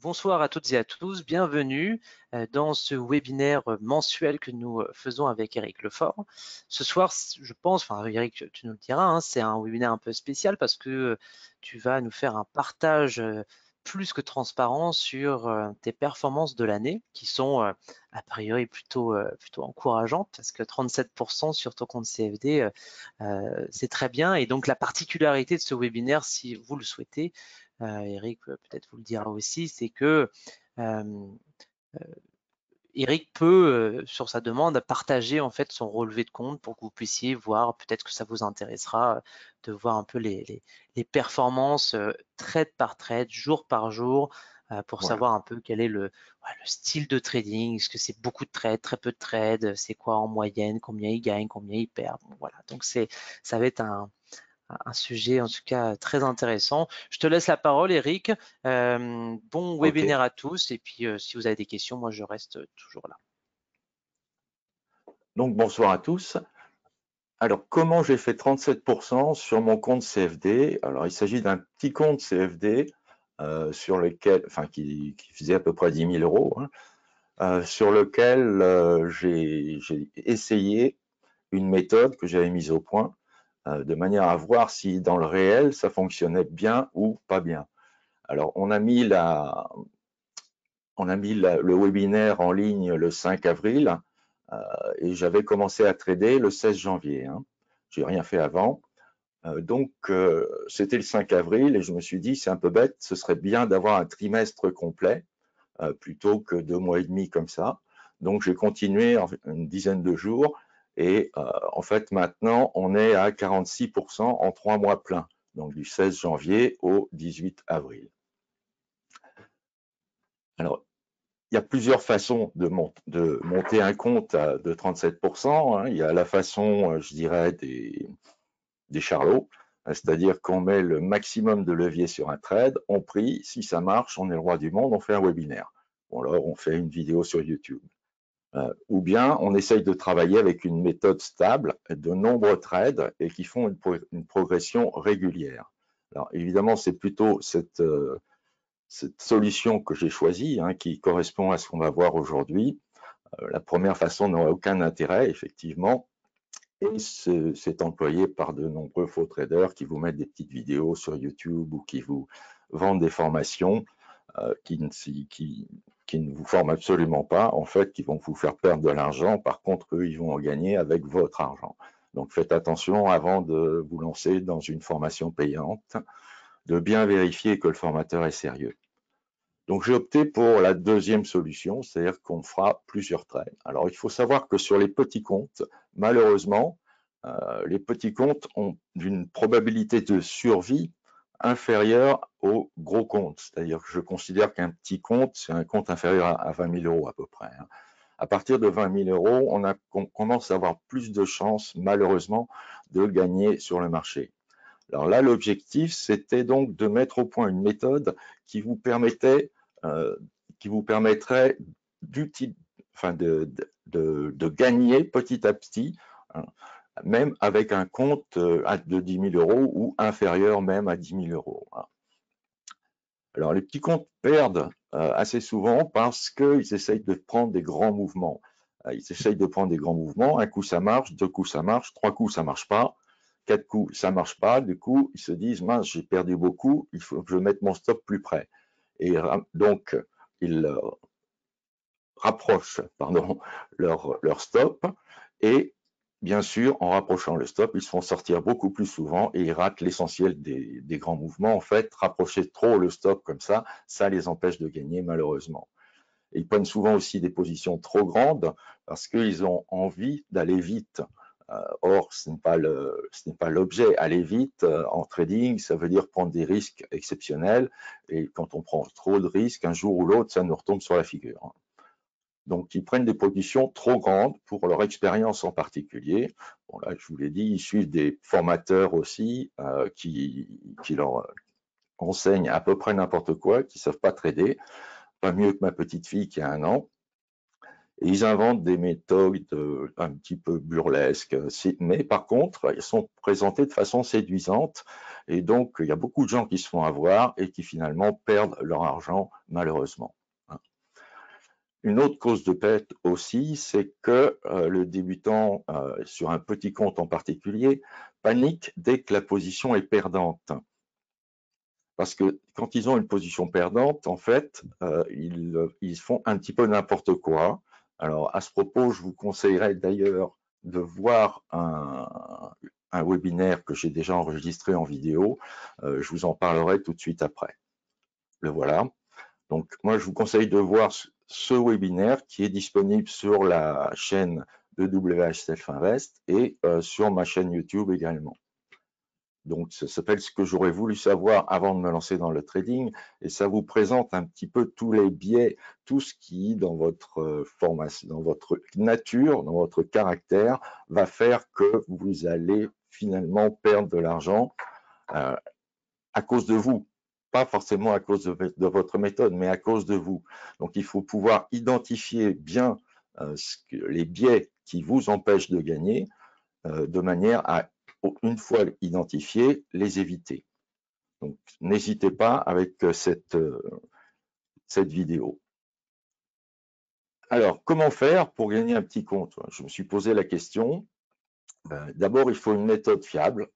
Bonsoir à toutes et à tous, bienvenue dans ce webinaire mensuel que nous faisons avec Eric Lefort. Ce soir, je pense, enfin Eric, tu nous le diras, hein, c'est un webinaire un peu spécial parce que tu vas nous faire un partage plus que transparent sur tes performances de l'année qui sont a priori plutôt encourageantes parce que 37% sur ton compte CFD, c'est très bien. Et donc la particularité de ce webinaire, si vous le souhaitez, Eric peut-être vous le dira aussi, c'est que Eric peut, sur sa demande, partager en fait son relevé de compte pour que vous puissiez voir, peut-être que ça vous intéressera de voir un peu les performances trade par trade, jour par jour, pour Voilà. savoir un peu quel est le style de trading. Est-ce que c'est beaucoup de trades, très peu de trades, c'est quoi en moyenne, combien il gagne, combien il perd. Bon, voilà, donc ça va être un sujet en tout cas très intéressant. Je te laisse la parole, Eric. Bon Ok. webinaire à tous. Et puis, si vous avez des questions, moi, je reste toujours là. Donc, bonsoir à tous. Alors, comment j'ai fait 37% sur mon compte CFD? Alors, il s'agit d'un petit compte CFD sur lequel, enfin, qui faisait à peu près 10 000 euros, hein, sur lequel j'ai essayé une méthode que j'avais mise au point de manière à voir si dans le réel, ça fonctionnait bien ou pas bien. Alors, on a mis le webinaire en ligne le 5 avril. Et j'avais commencé à trader le 16 janvier. Hein. J'ai rien fait avant. Donc, c'était le 5 avril et je me suis dit, c'est un peu bête, ce serait bien d'avoir un trimestre complet plutôt que 2 mois et demi comme ça. Donc, j'ai continué une dizaine de jours et en fait, maintenant, on est à 46% en 3 mois pleins, donc du 16 janvier au 18 avril. Alors, il y a plusieurs façons de monter un compte de 37%. Hein. Il y a la façon, je dirais, des charlots, c'est-à-dire qu'on met le maximum de levier sur un trade, on prie, si ça marche, on est le roi du monde, on fait un webinaire. Bon, alors on fait une vidéo sur YouTube. Ou bien on essaye de travailler avec une méthode stable, de nombreux trades et qui font une progression régulière. Alors évidemment, c'est plutôt cette solution que j'ai choisie, hein, qui correspond à ce qu'on va voir aujourd'hui. La première façon n'aurait aucun intérêt, effectivement, et c'est employé par de nombreux faux traders qui vous mettent des petites vidéos sur YouTube ou qui vous vendent des formations qui ne vous forment absolument pas, en fait, qui vont vous faire perdre de l'argent. Par contre, eux, ils vont en gagner avec votre argent. Donc, faites attention avant de vous lancer dans une formation payante, de bien vérifier que le formateur est sérieux. Donc, j'ai opté pour la deuxième solution, c'est-à-dire qu'on fera plusieurs trades. Alors, il faut savoir que sur les petits comptes, malheureusement, les petits comptes ont une probabilité de survie inférieure aux gros comptes. C'est-à-dire que je considère qu'un petit compte, c'est un compte inférieur à 20 000 euros à peu près. Hein. À partir de 20 000 euros, on commence à avoir plus de chances, malheureusement, de gagner sur le marché. Alors là, l'objectif, c'était donc de mettre au point une méthode qui vous permettrait de gagner petit à petit, hein, même avec un compte de 10 000 euros ou inférieur même à 10 000 euros. Hein. Alors les petits comptes perdent assez souvent parce qu'ils essayent de prendre des grands mouvements. Ils essayent de prendre des grands mouvements, un coup ça marche, deux coups ça marche, trois coups ça marche pas. Quatre coups, ça marche pas. Du coup, ils se disent, mince, j'ai perdu beaucoup, il faut que je mette mon stop plus près. Et donc, ils rapprochent leur stop et bien sûr, en rapprochant le stop, ils se font sortir beaucoup plus souvent et ils ratent l'essentiel des grands mouvements. En fait, rapprocher trop le stop comme ça les empêche de gagner malheureusement. Et ils prennent souvent aussi des positions trop grandes parce qu'ils ont envie d'aller vite. Or, ce n'est pas l'objet. Aller vite en trading, ça veut dire prendre des risques exceptionnels. Et quand on prend trop de risques, un jour ou l'autre, ça nous retombe sur la figure. Donc, ils prennent des positions trop grandes pour leur expérience en particulier. Bon, là, je vous l'ai dit, ils suivent des formateurs aussi qui leur enseignent à peu près n'importe quoi, qui ne savent pas trader. Pas mieux que ma petite fille qui a 1 an. Et ils inventent des méthodes un petit peu burlesques, mais par contre, elles sont présentées de façon séduisante. Et donc, il y a beaucoup de gens qui se font avoir et qui finalement perdent leur argent, malheureusement. Une autre cause de perte aussi, c'est que le débutant, sur un petit compte en particulier, panique dès que la position est perdante. Parce que quand ils ont une position perdante, en fait, ils font un petit peu n'importe quoi. Alors, à ce propos, je vous conseillerais d'ailleurs de voir un webinaire que j'ai déjà enregistré en vidéo. Je vous en parlerai tout de suite après. Le voilà. Donc, moi, je vous conseille de voir ce webinaire qui est disponible sur la chaîne de WH Self Invest et sur ma chaîne YouTube également. Donc, ça s'appelle ce que j'aurais voulu savoir avant de me lancer dans le trading, et ça vous présente un petit peu tous les biais, tout ce qui, dans votre formation, dans votre nature, dans votre caractère, va faire que vous allez finalement perdre de l'argent à cause de vous. Pas forcément à cause de votre méthode, mais à cause de vous. Donc, il faut pouvoir identifier bien les biais qui vous empêchent de gagner, de manière à, une fois identifiés, les éviter. Donc, n'hésitez pas avec cette vidéo. Alors, comment faire pour gagner un petit compte? Je me suis posé la question. D'abord, il faut une méthode fiable,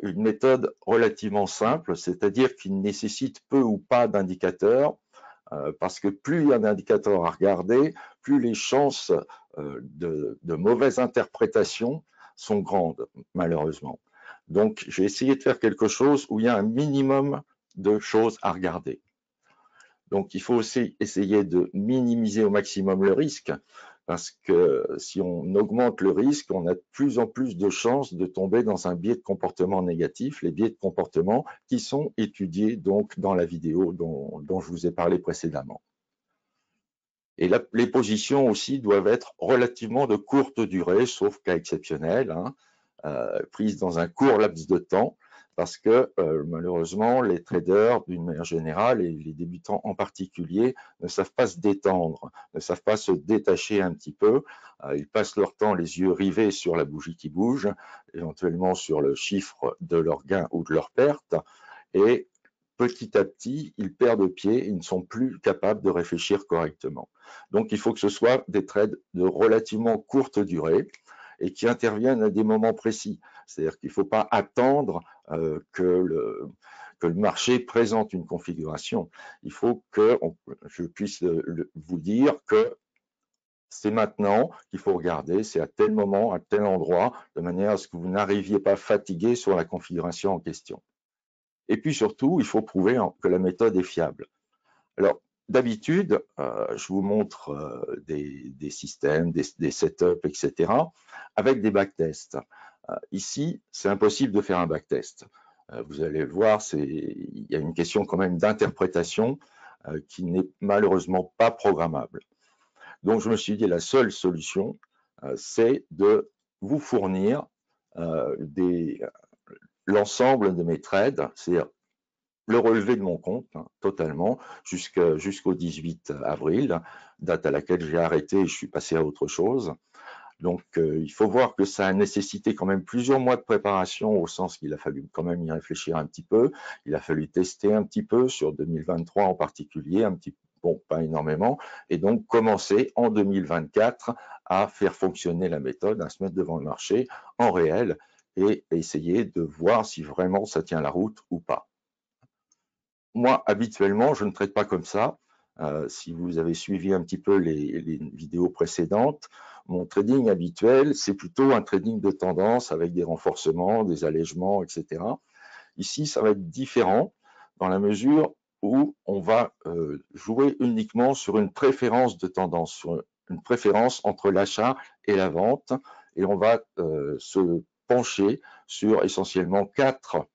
une méthode relativement simple, c'est-à-dire qui nécessite peu ou pas d'indicateurs, parce que plus il y a d'indicateurs à regarder, plus les chances de mauvaise interprétation sont grandes, malheureusement. Donc, j'ai essayé de faire quelque chose où il y a un minimum de choses à regarder. Donc, il faut aussi essayer de minimiser au maximum le risque, parce que si on augmente le risque, on a de plus en plus de chances de tomber dans un biais de comportement négatif, les biais de comportement qui sont étudiés donc dans la vidéo dont je vous ai parlé précédemment. Et les positions aussi doivent être relativement de courte durée, sauf cas exceptionnel, prises dans un court laps de temps, parce que malheureusement, les traders, d'une manière générale, et les débutants en particulier, ne savent pas se détendre, ne savent pas se détacher un petit peu. Ils passent leur temps les yeux rivés sur la bougie qui bouge, éventuellement sur le chiffre de leur gain ou de leur perte, et petit à petit, ils perdent pied, ils ne sont plus capables de réfléchir correctement. Donc, il faut que ce soit des trades de relativement courte durée et qui interviennent à des moments précis. C'est-à-dire qu'il ne faut pas attendre que le marché présente une configuration. Il faut que je puisse vous dire que c'est maintenant qu'il faut regarder, c'est à tel moment, à tel endroit, de manière à ce que vous n'arriviez pas fatigué sur la configuration en question. Et puis surtout, il faut prouver que la méthode est fiable. Alors, d'habitude, je vous montre des systèmes, des setups, etc., avec des backtests. Ici, c'est impossible de faire un backtest. Vous allez le voir, il y a une question quand même d'interprétation qui n'est malheureusement pas programmable. Donc, je me suis dit, la seule solution, c'est de vous fournir l'ensemble de mes trades, c'est-à-dire le relevé de mon compte, totalement, jusqu'au 18 avril, date à laquelle j'ai arrêté et je suis passé à autre chose. Donc, il faut voir que ça a nécessité quand même plusieurs mois de préparation, au sens qu'il a fallu quand même y réfléchir un petit peu. Il a fallu tester un petit peu sur 2023 en particulier, bon, pas énormément, et donc commencer en 2024 à faire fonctionner la méthode, à se mettre devant le marché en réel et essayer de voir si vraiment ça tient la route ou pas. Moi, habituellement, je ne traite pas comme ça. Si vous avez suivi un petit peu les vidéos précédentes, mon trading habituel, c'est plutôt un trading de tendance avec des renforcements, des allègements, etc. Ici, ça va être différent dans la mesure où on va jouer uniquement sur une préférence de tendance, sur une préférence entre l'achat et la vente, et on va se pencher sur essentiellement 4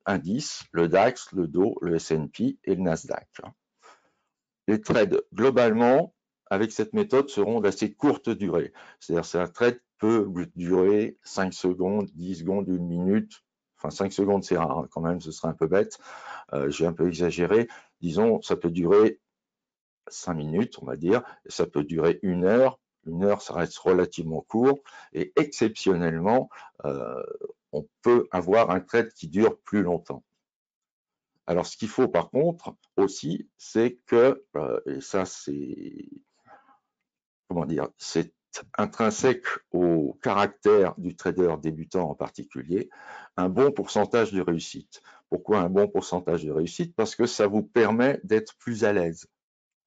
indices, le DAX, le Dow, le S&P et le Nasdaq. Les trades, globalement, avec cette méthode, seront d'assez courte durée. C'est-à-dire que un trade peut durer 5 secondes, 10 secondes, 1 minute. Enfin, 5 secondes, c'est rare, quand même, ce serait un peu bête. J'ai un peu exagéré. Disons, ça peut durer 5 minutes, on va dire, et ça peut durer 1 heure. 1 heure, ça reste relativement court, et exceptionnellement, on peut avoir un trade qui dure plus longtemps. Alors, ce qu'il faut par contre aussi, c'est que, et ça c'est, comment dire, c'est intrinsèque au caractère du trader débutant en particulier, un bon pourcentage de réussite. Pourquoi un bon pourcentage de réussite? Parce que ça vous permet d'être plus à l'aise,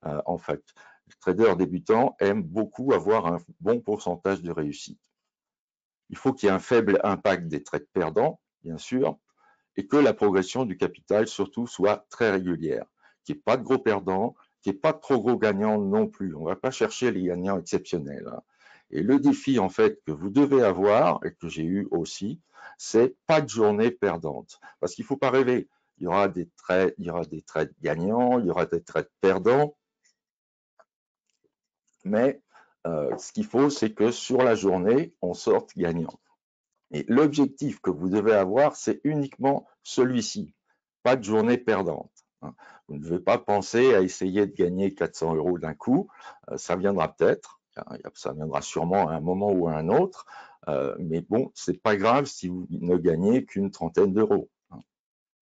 en fait. Le trader débutant aime beaucoup avoir un bon pourcentage de réussite. Il faut qu'il y ait un faible impact des trades perdants, bien sûr, et que la progression du capital surtout soit très régulière, qu'il n'y ait pas de gros perdants, qu'il n'y ait pas de trop gros gagnants non plus. On ne va pas chercher les gagnants exceptionnels. Et le défi en fait que vous devez avoir, et que j'ai eu aussi, c'est pas de journée perdante. Parce qu'il ne faut pas rêver. Il y aura des trades gagnants, il y aura des trades perdants, mais ce qu'il faut, c'est que sur la journée, on sorte gagnant. Et l'objectif que vous devez avoir, c'est uniquement celui-ci, pas de journée perdante. Vous ne devez pas penser à essayer de gagner 400 € d'un coup, ça viendra peut-être, ça viendra sûrement à un moment ou à un autre, mais bon, c'est pas grave si vous ne gagnez qu'une trentaine d'euros.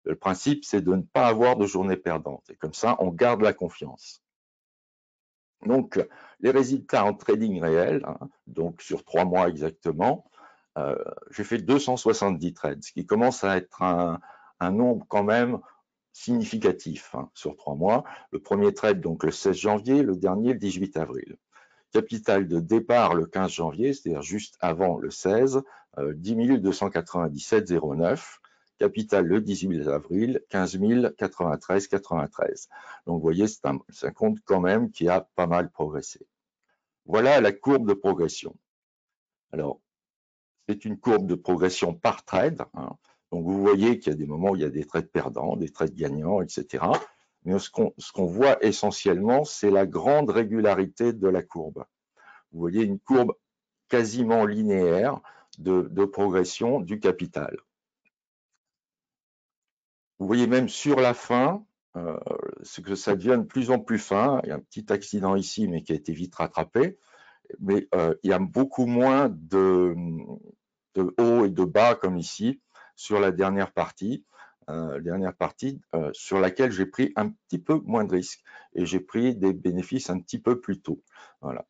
Le principe, c'est de ne pas avoir de journée perdante, et comme ça, on garde la confiance. Donc, les résultats en trading réel, donc sur 3 mois exactement, j'ai fait 270 trades, ce qui commence à être un nombre quand même significatif sur 3 mois. Le premier trade, donc le 16 janvier, le dernier le 18 avril. Capital de départ le 15 janvier, c'est-à-dire juste avant le 16, 10 297,09. Capital le 18 avril, 15 093,93. Donc vous voyez, c'est un compte quand même qui a pas mal progressé. Voilà la courbe de progression. Alors, c'est une courbe de progression par trade. Donc, vous voyez qu'il y a des moments où il y a des trades perdants, des trades gagnants, etc. Mais ce qu'on voit essentiellement, c'est la grande régularité de la courbe. Vous voyez une courbe quasiment linéaire de progression du capital. Vous voyez même sur la fin, c'est que ça devient de plus en plus fin. Il y a un petit accident ici, mais qui a été vite rattrapé. Mais il y a beaucoup moins de haut et de bas comme ici sur la dernière partie sur laquelle j'ai pris un petit peu moins de risques et j'ai pris des bénéfices un petit peu plus tôt. Voilà.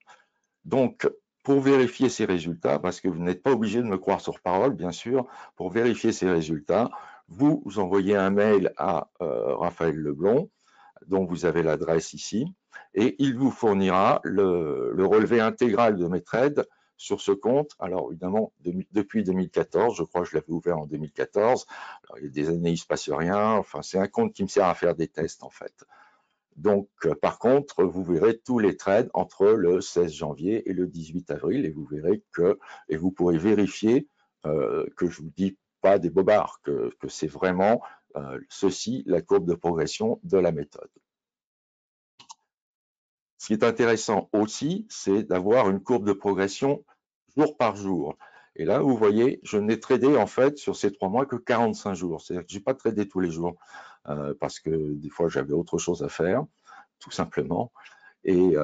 Donc, pour vérifier ces résultats, parce que vous n'êtes pas obligé de me croire sur parole, bien sûr, pour vérifier ces résultats, vous envoyez un mail à Raphaël Leblond, dont vous avez l'adresse ici, et il vous fournira le relevé intégral de mes trades sur ce compte. Alors évidemment, depuis 2014, je crois que je l'avais ouvert en 2014. Alors, il y a des années, il ne se passe rien. Enfin, c'est un compte qui me sert à faire des tests en fait. Donc, par contre, vous verrez tous les trades entre le 16 janvier et le 18 avril, et vous verrez et vous pourrez vérifier que je vous dis pas des bobards, que c'est vraiment ceci, la courbe de progression de la méthode. Ce qui est intéressant aussi, c'est d'avoir une courbe de progression jour par jour. Et là, vous voyez, je n'ai tradé en fait sur ces 3 mois que 45 jours. C'est-à-dire que je n'ai pas tradé tous les jours parce que des fois, j'avais autre chose à faire, tout simplement. Et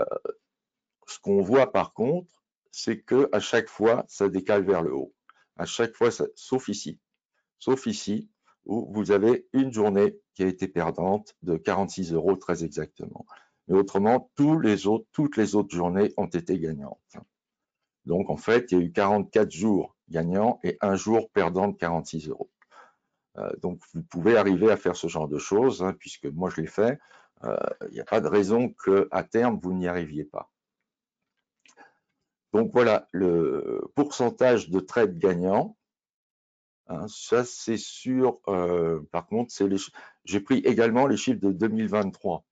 ce qu'on voit par contre, c'est qu'à chaque fois, ça décale vers le haut. À chaque fois, sauf ici, où vous avez une journée qui a été perdante de 46 € très exactement. Mais autrement, toutes les autres journées ont été gagnantes. Donc, en fait, il y a eu 44 jours gagnants et un jour perdant de 46 €. Donc, vous pouvez arriver à faire ce genre de choses, puisque moi, je l'ai fait. Il n'y a pas de raison qu'à terme, vous n'y arriviez pas. Donc, voilà le pourcentage de trades gagnants. Ça, c'est sûr. Par contre, j'ai pris également les chiffres de 2023.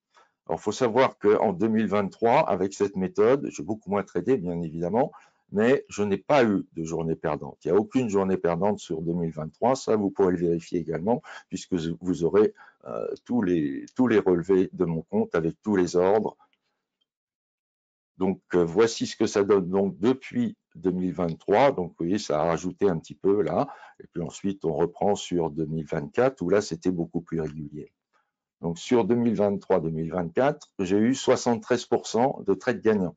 Alors, il faut savoir qu'en 2023, avec cette méthode, j'ai beaucoup moins tradé, bien évidemment, mais je n'ai pas eu de journée perdante. Il n'y a aucune journée perdante sur 2023. Ça, vous pourrez le vérifier également, puisque vous aurez tous les relevés de mon compte avec tous les ordres. Donc, voici ce que ça donne donc depuis 2023. Donc, vous voyez, ça a rajouté un petit peu là. Et puis ensuite, on reprend sur 2024, où là, c'était beaucoup plus régulier. Donc sur 2023-2024, j'ai eu 73% de trades gagnants,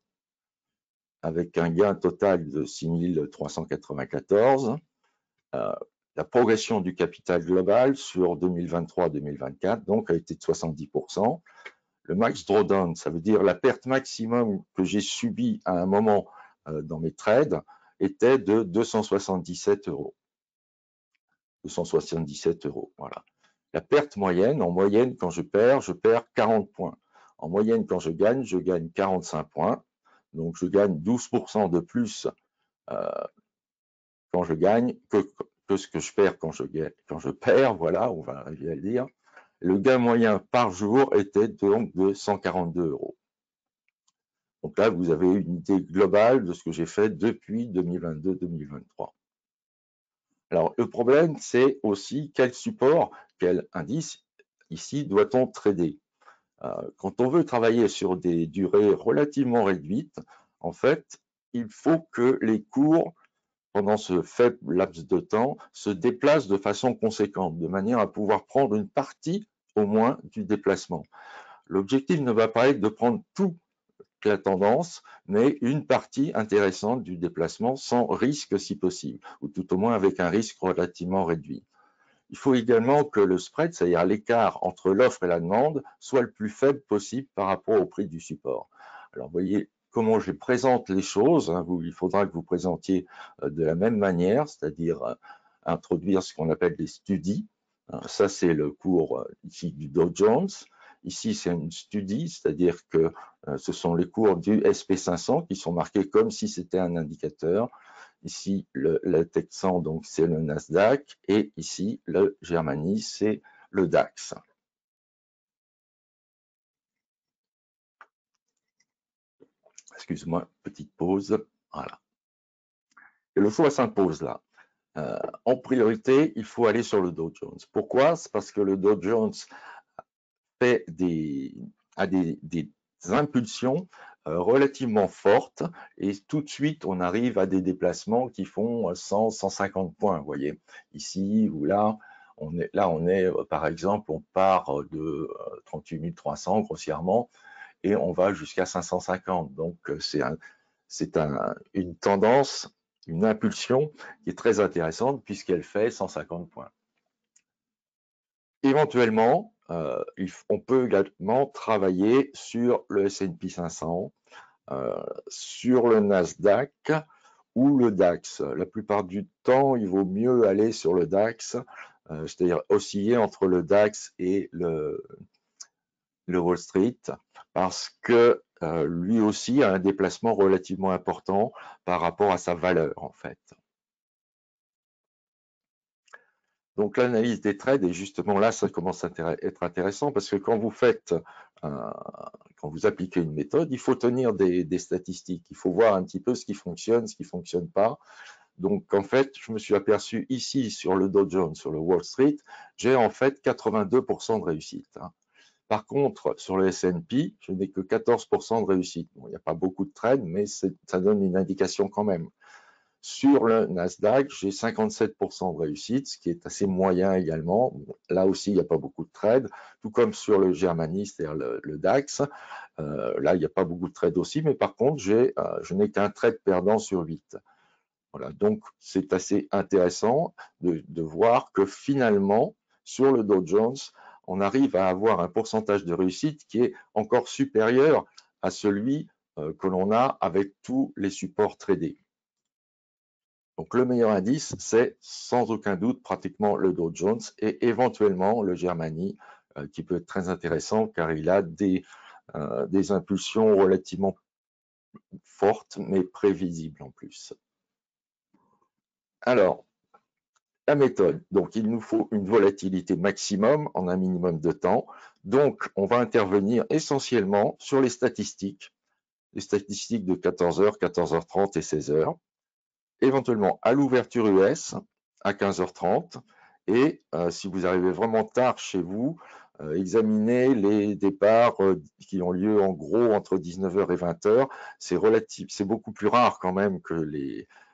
avec un gain total de 6 394. La progression du capital global sur 2023-2024 donc a été de 70%. Le max drawdown, ça veut dire la perte maximum que j'ai subie à un moment dans mes trades, était de 277 euros. 277 euros, voilà. La perte moyenne, en moyenne, quand je perds 40 points. En moyenne, quand je gagne 45 points. Donc, je gagne 12% de plus quand je gagne que ce que je perds quand je perds, voilà, on va arriver à le dire. Le gain moyen par jour était donc de 142 euros. Donc là, vous avez une idée globale de ce que j'ai fait depuis 2022-2023. Alors, le problème, c'est aussi quel support, quel indice, ici, doit-on trader? Quand on veut travailler sur des durées relativement réduites, en fait, il faut que les cours, pendant ce faible laps de temps, se déplacent de façon conséquente, de manière à pouvoir prendre une partie, au moins, du déplacement. L'objectif ne va pas être de prendre toute la tendance, mais une partie intéressante du déplacement sans risque si possible, ou tout au moins avec un risque relativement réduit. Il faut également que le spread, c'est-à-dire l'écart entre l'offre et la demande, soit le plus faible possible par rapport au prix du support. Alors, vous voyez comment je présente les choses. Hein, il faudra que vous présentiez de la même manière, c'est-à-dire introduire ce qu'on appelle des studies. Ça, c'est le cours ici du Dow Jones. Ici, c'est une studie, c'est-à-dire que ce sont les cours du SP500 qui sont marqués comme si c'était un indicateur. Ici, le Texan, donc c'est le Nasdaq, et ici, le Germany, c'est le DAX. Excuse-moi, petite pause. Voilà. Et le choix s'impose là. En priorité, il faut aller sur le Dow Jones. Pourquoi? C'est parce que le Dow Jones a des impulsions relativement fortes et tout de suite, on arrive à des déplacements qui font 100, 150 points. Vous voyez, ici ou là, on est par exemple, on part de 38 300 grossièrement et on va jusqu'à 550. Donc, c'est une tendance, une impulsion qui est très intéressante puisqu'elle fait 150 points. Éventuellement, on peut également travailler sur le S&P 500, sur le Nasdaq ou le DAX. La plupart du temps, il vaut mieux aller sur le DAX, c'est-à-dire osciller entre le DAX et le Wall Street, parce que lui aussi a un déplacement relativement important par rapport à sa valeur, en fait. Donc l'analyse des trades, et justement là, ça commence à être intéressant parce que quand vous appliquez une méthode, il faut tenir des statistiques, il faut voir un petit peu ce qui fonctionne, ce qui ne fonctionne pas. Donc en fait, je me suis aperçu ici sur le Dow Jones, sur le Wall Street, j'ai en fait 82% de réussite. Par contre, sur le S&P, je n'ai que 14% de réussite. Bon, il n'y a pas beaucoup de trades, mais ça donne une indication quand même. Sur le Nasdaq, j'ai 57% de réussite, ce qui est assez moyen également. Là aussi, il n'y a pas beaucoup de trades, tout comme sur le Germany, c'est-à-dire le DAX. Là, il n'y a pas beaucoup de trades aussi, mais par contre, je n'ai qu'un trade perdant sur 8. Voilà, donc c'est assez intéressant de voir que finalement, sur le Dow Jones, on arrive à avoir un pourcentage de réussite qui est encore supérieur à celui que l'on a avec tous les supports tradés. Donc le meilleur indice, c'est sans aucun doute pratiquement le Dow Jones et éventuellement le Germany, qui peut être très intéressant car il a des impulsions relativement fortes mais prévisibles en plus. Alors, la méthode, donc il nous faut une volatilité maximum en un minimum de temps. Donc on va intervenir essentiellement sur les statistiques de 14h, 14h30 et 16h. Éventuellement à l'ouverture US à 15h30 et si vous arrivez vraiment tard chez vous, examinez les départs qui ont lieu en gros entre 19h et 20h. C'est beaucoup plus rare quand même que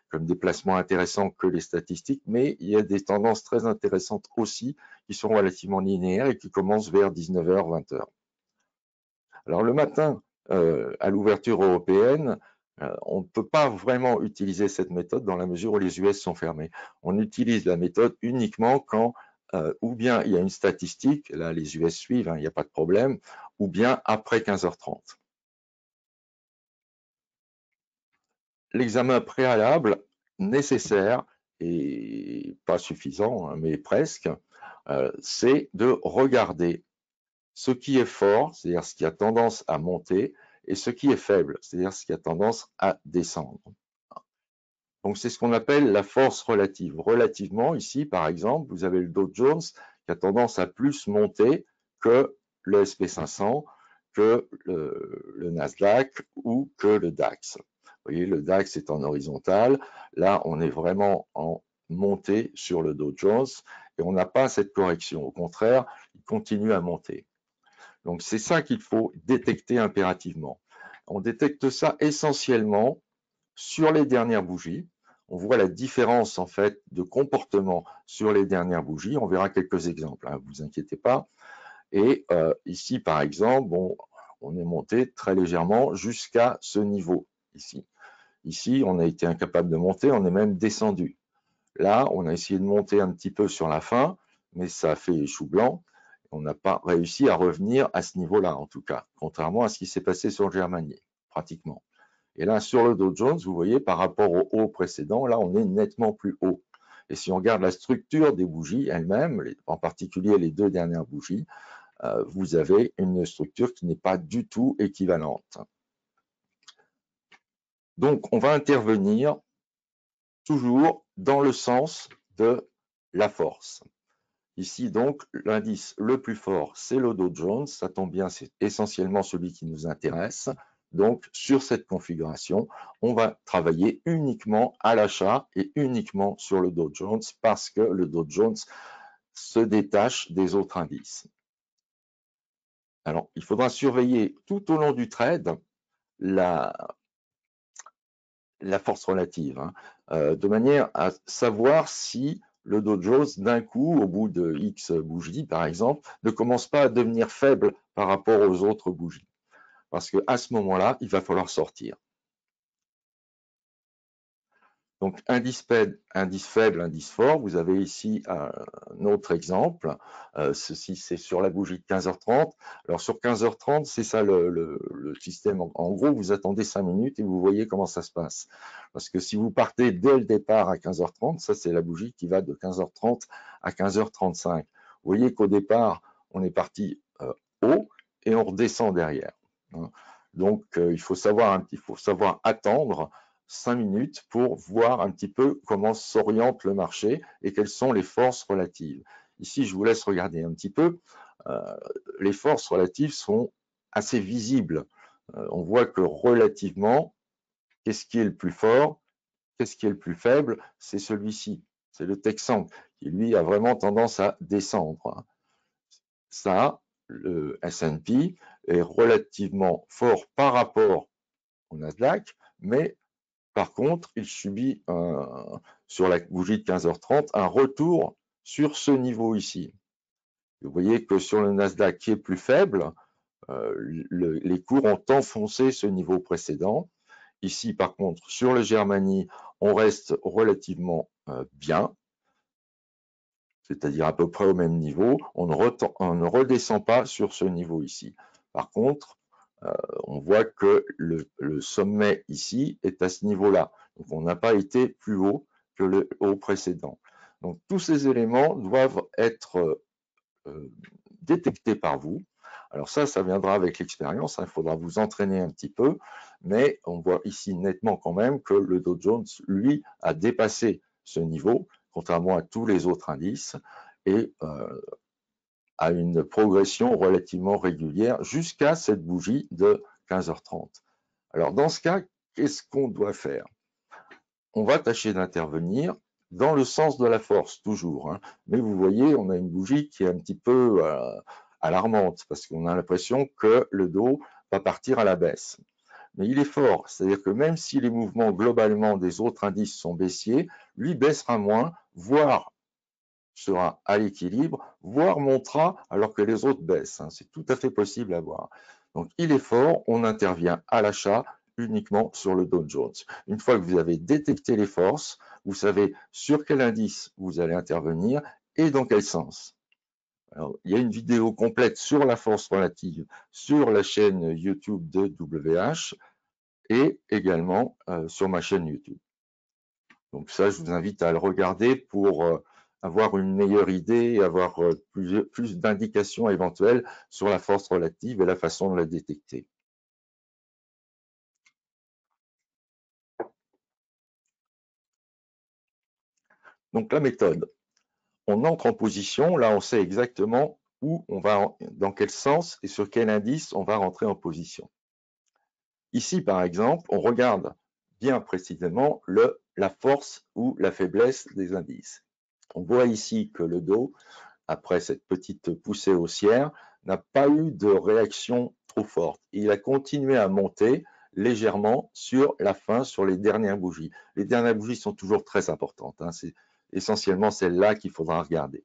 comme déplacement intéressant que les statistiques, mais il y a des tendances très intéressantes aussi qui sont relativement linéaires et qui commencent vers 19h, 20h. Alors le matin, à l'ouverture européenne, on ne peut pas vraiment utiliser cette méthode dans la mesure où les US sont fermés. On utilise la méthode uniquement quand ou bien il y a une statistique, là les US suivent, il n'y a pas de problème, ou bien après 15h30. L'examen préalable nécessaire, et pas suffisant, mais presque, c'est de regarder ce qui est fort, c'est-à-dire ce qui a tendance à monter, et ce qui est faible, c'est-à-dire ce qui a tendance à descendre. Donc c'est ce qu'on appelle la force relative. Relativement, ici par exemple, vous avez le Dow Jones qui a tendance à plus monter que le SP500, que le Nasdaq ou que le DAX. Vous voyez, le DAX est en horizontal. Là, on est vraiment en montée sur le Dow Jones et on n'a pas cette correction. Au contraire, il continue à monter. Donc c'est ça qu'il faut détecter impérativement. On détecte ça essentiellement sur les dernières bougies. On voit la différence en fait de comportement sur les dernières bougies. On verra quelques exemples, ne vous inquiétez pas. Et ici, par exemple, bon, on est monté très légèrement jusqu'à ce niveau ici. Ici, on a été incapable de monter, on est même descendu. Là, on a essayé de monter un petit peu sur la fin, mais ça a fait chou blanc. On n'a pas réussi à revenir à ce niveau-là, en tout cas, contrairement à ce qui s'est passé sur le Germany, pratiquement. Et là, sur le Dow Jones, vous voyez, par rapport au haut précédent, là, on est nettement plus haut. Et si on regarde la structure des bougies elles-mêmes, en particulier les deux dernières bougies, vous avez une structure qui n'est pas du tout équivalente. Donc, on va intervenir toujours dans le sens de la force. Ici, donc, l'indice le plus fort, c'est le Dow Jones. Ça tombe bien, c'est essentiellement celui qui nous intéresse. Donc, sur cette configuration, on va travailler uniquement à l'achat et uniquement sur le Dow Jones parce que le Dow Jones se détache des autres indices. Alors, il faudra surveiller tout au long du trade la force relative, de manière à savoir si le Dow Jones, d'un coup, au bout de X bougies, par exemple, ne commence pas à devenir faible par rapport aux autres bougies. Parce qu'à ce moment-là, il va falloir sortir. Donc, indice faible, indice fort. Vous avez ici un autre exemple. Ceci, c'est sur la bougie de 15h30. Alors, sur 15h30, c'est ça le système. En gros, vous attendez 5 minutes et vous voyez comment ça se passe. Parce que si vous partez dès le départ à 15h30, ça, c'est la bougie qui va de 15h30 à 15h35. Vous voyez qu'au départ, on est parti haut et on redescend derrière. Donc, il faut savoir attendre 5 minutes pour voir un petit peu comment s'oriente le marché et quelles sont les forces relatives. Ici, je vous laisse regarder un petit peu. Les forces relatives sont assez visibles. On voit que relativement, qu'est-ce qui est le plus fort, qu'est-ce qui est le plus faible? C'est celui-ci, c'est le Texan, qui lui a vraiment tendance à descendre. Ça, le S&P est relativement fort par rapport au Nasdaq, mais par contre, il subit sur la bougie de 15h30 un retour sur ce niveau ici. Vous voyez que sur le Nasdaq qui est plus faible, les cours ont enfoncé ce niveau précédent. Ici, par contre, sur le Germany, on reste relativement bien, c'est-à-dire à peu près au même niveau. On ne redescend pas sur ce niveau ici. Par contre, on voit que le sommet ici est à ce niveau-là. Donc, on n'a pas été plus haut que le haut précédent. Donc, tous ces éléments doivent être détectés par vous. Alors ça viendra avec l'expérience. Il faudra vous entraîner un petit peu. Mais on voit ici nettement quand même que le Dow Jones, lui, a dépassé ce niveau, contrairement à tous les autres indices, et à une progression relativement régulière jusqu'à cette bougie de 15h30. Alors, dans ce cas, qu'est-ce qu'on doit faire? On va tâcher d'intervenir dans le sens de la force, toujours. Mais vous voyez, on a une bougie qui est un petit peu alarmante parce qu'on a l'impression que le dos va partir à la baisse. mais il est fort. C'est-à-dire que même si les mouvements globalement des autres indices sont baissiers, lui baissera moins, voire sera à l'équilibre, voire montera alors que les autres baissent. C'est tout à fait possible à voir. Donc il est fort, on intervient à l'achat uniquement sur le Dow Jones. Une fois que vous avez détecté les forces, vous savez sur quel indice vous allez intervenir et dans quel sens. Alors, il y a une vidéo complète sur la force relative sur la chaîne YouTube de WH et également sur ma chaîne YouTube. Donc ça, je vous invite à le regarder pour avoir une meilleure idée et avoir plus d'indications éventuelles sur la force relative et la façon de la détecter. Donc la méthode, on entre en position, là on sait exactement où on va, dans quel sens et sur quel indice on va rentrer en position. Ici par exemple, on regarde bien précisément la force ou la faiblesse des indices. On voit ici que le Dow, après cette petite poussée haussière, n'a pas eu de réaction trop forte. Il a continué à monter légèrement sur la fin, sur les dernières bougies. Les dernières bougies sont toujours très importantes. C'est essentiellement celle-là qu'il faudra regarder.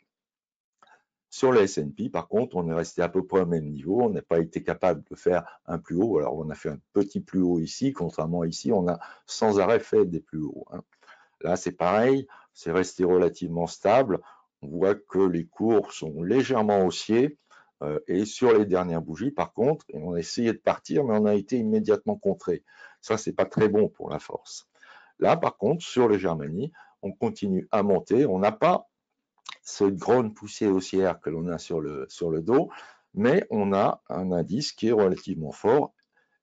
Sur le S&P, par contre, on est resté à peu près au même niveau. On n'a pas été capable de faire un plus haut. Alors, on a fait un petit plus haut ici. Contrairement à ici, on a sans arrêt fait des plus hauts. Là, c'est pareil. C'est resté relativement stable. On voit que les cours sont légèrement haussiers. Et sur les dernières bougies, par contre, on a essayé de partir, mais on a été immédiatement contré. Ça, c'est pas très bon pour la force. Là, par contre, sur le Germany, on continue à monter. On n'a pas cette grande poussée haussière que l'on a sur le dos, mais on a un indice qui est relativement fort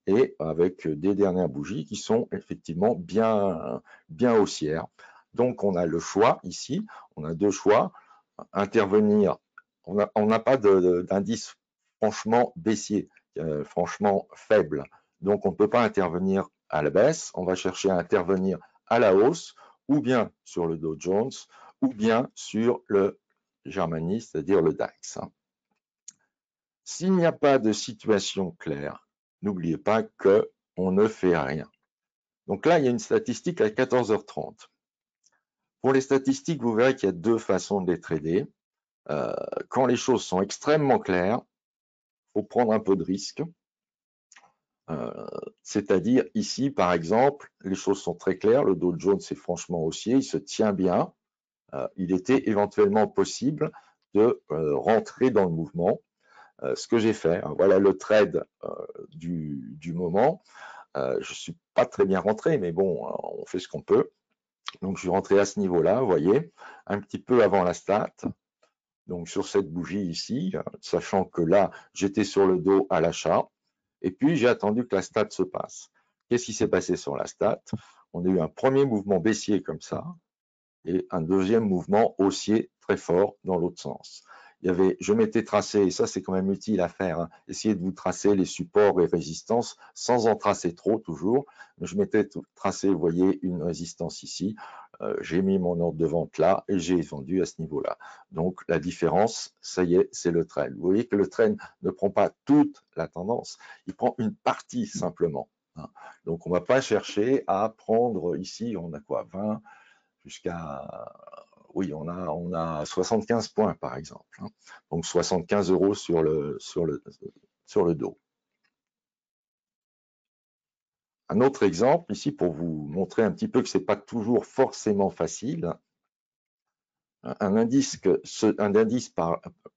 et avec des dernières bougies qui sont effectivement bien haussières. Donc, on a le choix ici, on a deux choix, intervenir, on n'a pas d'indice franchement baissier, franchement faible. Donc, on ne peut pas intervenir à la baisse, on va chercher à intervenir à la hausse, ou bien sur le Dow Jones, ou bien sur le Germany, c'est-à-dire le DAX. S'il n'y a pas de situation claire, n'oubliez pas qu'on ne fait rien. Donc là, il y a une statistique à 14h30. Pour les statistiques, vous verrez qu'il y a deux façons de les trader. Quand les choses sont extrêmement claires, il faut prendre un peu de risque. C'est-à-dire ici, par exemple, les choses sont très claires. Le Dow Jones est franchement haussier, il se tient bien. Il était éventuellement possible de rentrer dans le mouvement. Ce que j'ai fait, voilà le trade du moment. Je ne suis pas très bien rentré, mais bon, on fait ce qu'on peut. Donc, je suis rentré à ce niveau-là, vous voyez, un petit peu avant la stat. Donc, sur cette bougie ici, sachant que là, j'étais sur le dos à l'achat. Et puis, j'ai attendu que la stat se passe. Qu'est-ce qui s'est passé sur la stat? On a eu un premier mouvement baissier comme ça et un deuxième mouvement haussier très fort dans l'autre sens. Je m'étais tracé, et ça c'est quand même utile à faire, essayez de vous tracer les supports et résistances sans en tracer trop toujours. Je m'étais tracé, vous voyez, une résistance ici. J'ai mis mon ordre de vente là et j'ai vendu à ce niveau-là. Donc la différence, ça y est, c'est le trend. Vous voyez que le trend ne prend pas toute la tendance, il prend une partie simplement. Donc on ne va pas chercher à prendre ici, on a quoi, 20 jusqu'à, oui, on a 75 points par exemple. Donc 75 € sur le dos. Un autre exemple ici pour vous montrer un petit peu que ce n'est pas toujours forcément facile. Un indice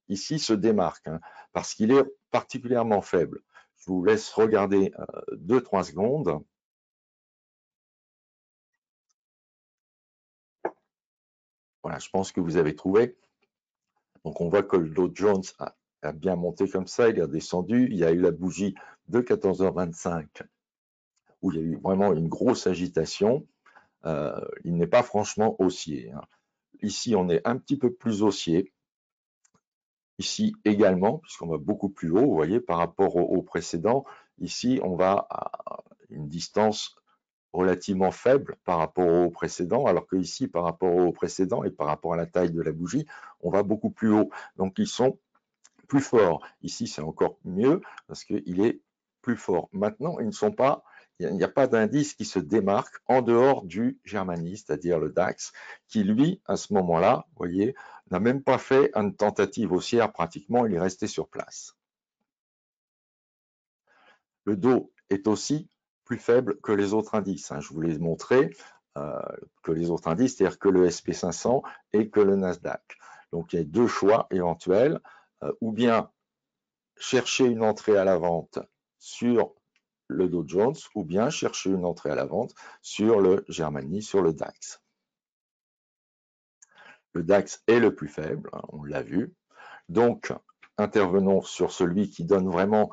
ici se démarque parce qu'il est particulièrement faible. Je vous laisse regarder 2-3 secondes. Voilà, je pense que vous avez trouvé. Donc on voit que le Dow Jones a bien monté comme ça, il est redescendu. Il y a eu la bougie de 14h25 où il y a eu vraiment une grosse agitation. Il n'est pas franchement haussier. Ici, on est un petit peu plus haussier. Ici également, puisqu'on va beaucoup plus haut, vous voyez, par rapport au précédent. Ici, on va à une distance relativement faible par rapport au précédent, alors que ici, par rapport au précédent et par rapport à la taille de la bougie, on va beaucoup plus haut. Donc, ils sont plus forts. Ici, c'est encore mieux parce qu'il est plus fort. Maintenant, ils ne sont pas il n'y a pas d'indice qui se démarque en dehors du Germany, c'est-à-dire le DAX, qui lui, à ce moment-là, vous voyez, n'a même pas fait une tentative haussière pratiquement, il est resté sur place. Le Dow est aussi plus faible que les autres indices. Je vous l'ai montré, que les autres indices, c'est-à-dire que le SP500 et que le Nasdaq. Donc il y a deux choix éventuels, ou bien chercher une entrée à la vente sur le Dow Jones, ou bien chercher une entrée à la vente sur le Germany, sur le DAX. Le DAX est le plus faible, on l'a vu. Donc, intervenons sur celui qui donne vraiment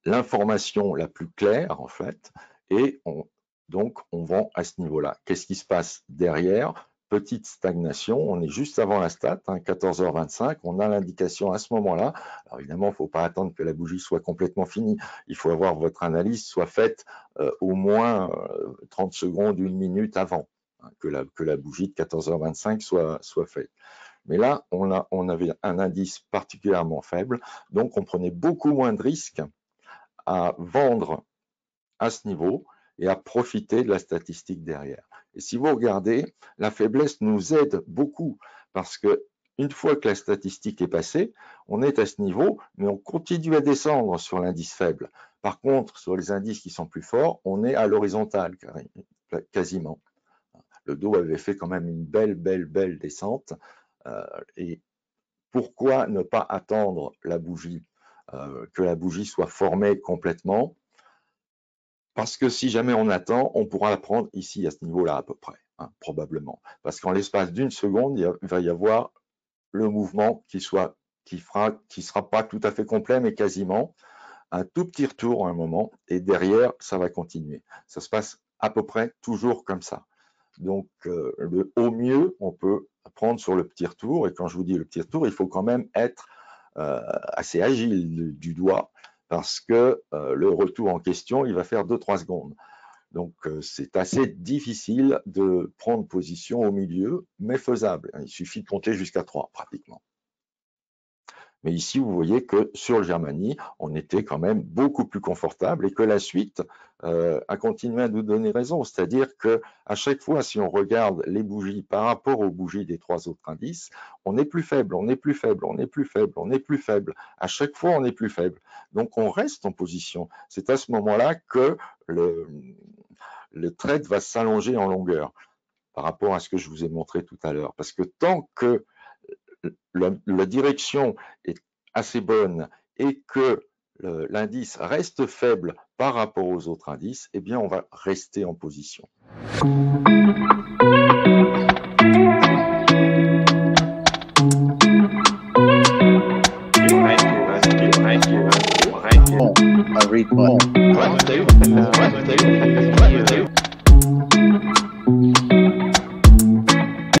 l'information la plus claire, en fait, et donc on vend à ce niveau-là. Qu'est-ce qui se passe derrière? Petite stagnation, on est juste avant la stat, 14h25, on a l'indication à ce moment-là. Alors évidemment, il ne faut pas attendre que la bougie soit complètement finie, il faut avoir votre analyse soit faite au moins 30 secondes, une minute avant que la bougie de 14h25 soit faite. Mais là, on avait un indice particulièrement faible, donc on prenait beaucoup moins de risques à vendre à ce niveau et à profiter de la statistique derrière. Et si vous regardez, la faiblesse nous aide beaucoup parce que une fois que la statistique est passée, on est à ce niveau, mais on continue à descendre sur l'indice faible. Par contre, sur les indices qui sont plus forts, on est à l'horizontale quasiment. Le Dow avait fait quand même une belle descente. Et pourquoi ne pas attendre la bougie, que la bougie soit formée complètement? Parce que si jamais on attend, on pourra la prendre ici, à ce niveau-là à peu près, probablement. Parce qu'en l'espace d'une seconde, il va y avoir le mouvement qui sera pas tout à fait complet, mais quasiment. Un tout petit retour à un moment, et derrière, ça va continuer. Ça se passe à peu près toujours comme ça. Donc, au mieux, on peut prendre sur le petit retour. Et quand je vous dis le petit retour, il faut quand même être assez agile du doigt parce que le retour en question, il va faire 2-3 secondes. Donc, c'est assez difficile de prendre position au milieu, mais faisable. Il suffit de compter jusqu'à 3 pratiquement. Mais ici, vous voyez que sur le Germany, on était quand même beaucoup plus confortable et que la suite a continué à nous donner raison. C'est-à-dire qu'à chaque fois, si on regarde les bougies par rapport aux bougies des 3 autres indices, on est plus faible, on est plus faible, on est plus faible, on est plus faible. À chaque fois, on est plus faible. Donc, on reste en position. C'est à ce moment-là que le trade va s'allonger en longueur par rapport à ce que je vous ai montré tout à l'heure. Parce que tant que la direction est assez bonne et que l'indice reste faible par rapport aux autres indices, eh bien, on va rester en position. Bon,